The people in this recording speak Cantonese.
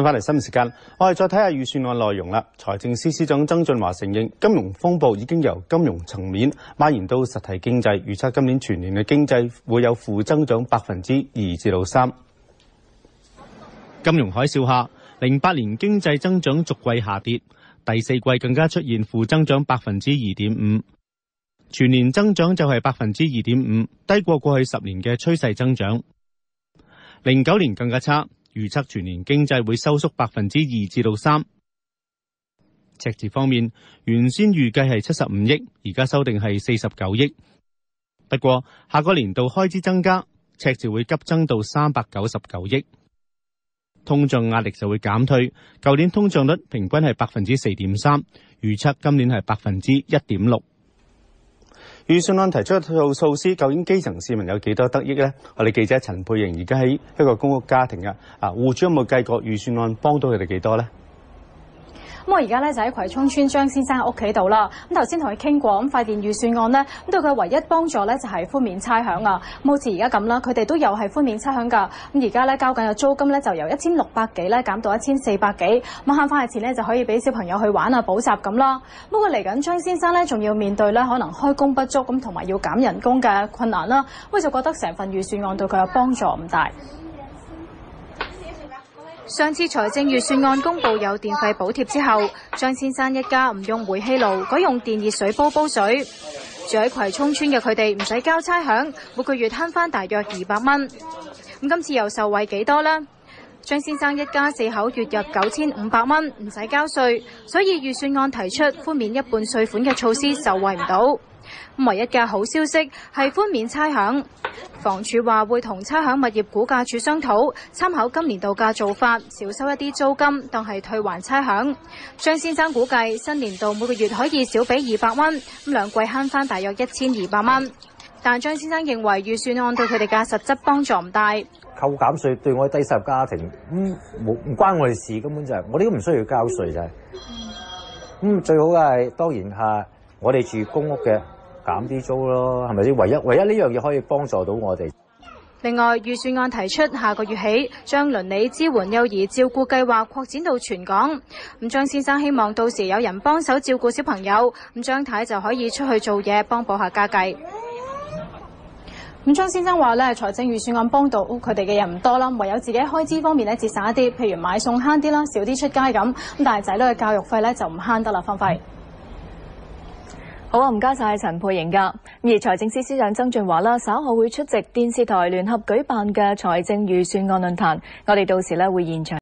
翻嚟新聞時間，我哋再睇下預算案內容啦。財政司司長曾俊華承認，金融風暴已經由金融層面蔓延到實體經濟，預測今年全年嘅經濟會有負增長2%至3%。金融海嘯下，08年經濟增長逐季下跌，第四季更加出現負增長2.5%，全年增長就係2.5%，低過過去10年嘅趨勢增長。09年更加差。預測全年經濟會收縮2%至3%。赤字方面，原先預計係75億，而家修訂係49億。不過下個年度開支增加，赤字會急增到399億。通脹壓力就會減退，舊年通脹率平均係4.3%，預測今年係1.6%。預算案提出一套措施，究竟基層市民有幾多得益呢？我哋記者陳佩瑩而家喺一個公屋家庭啊，戶主有冇計過預算案幫到佢哋幾多呢？咁我而家咧就喺葵涌村張先生屋企度啦。咁頭先同佢傾過，咁發現預算案咧，咁對佢唯一幫助咧就係寬免差餉啊。咁好似而家咁啦，佢哋都有係寬免差餉㗎。咁而家咧交緊嘅租金咧就由1600幾咧減到1400幾，咁慳翻嘅錢咧就可以俾小朋友去玩啊補習咁啦。不過嚟緊張先生咧仲要面對咧可能開工不足咁同埋要減人工嘅困難啦。咁就覺得成份預算案對佢嘅幫助唔大。上次財政預算案公布有電費補貼之後，張先生一家唔用煤氣爐，改用電熱水煲水。住喺葵涌村嘅佢哋唔使交差餉，每個月慳翻大約200蚊。咁今次又受惠幾多呢？張先生一家4口月入9500蚊，唔使交稅，所以預算案提出寬免一半稅款嘅措施受惠唔到。唯一嘅好消息係寬免差餉。房署話會同差餉物業估價署商討，參考今年度嘅做法，少收一啲租金，當係退還差餉。張先生估計新年度每個月可以少俾200蚊，咁兩季慳翻大約1200蚊。但張先生認為預算案對佢哋嘅實質幫助唔大。扣減稅對我哋低收入家庭唔關我哋事，根本就係我哋都唔需要交稅就係。最好嘅係當然係我哋住公屋嘅。減啲租咯，係咪先？唯一呢樣嘢可以幫助到我哋。另外，預算案提出下個月起將鄰里支援幼兒照顧計劃擴展到全港。咁張先生希望到時有人幫手照顧小朋友，咁張太就可以出去做嘢幫補下家計。咁張先生話咧，財政預算案幫到佢哋嘅人唔多啦，唯有自己開支方面咧節省一啲，譬如買餸慳啲啦，少啲出街咁。但係仔女嘅教育費咧就唔慳得啦，方費。好啊，唔該晒陳佩瑩噶。而財政司司長曾俊華啦，稍後會出席電視台聯合舉辦嘅財政預算案論壇，我哋到時咧會現場。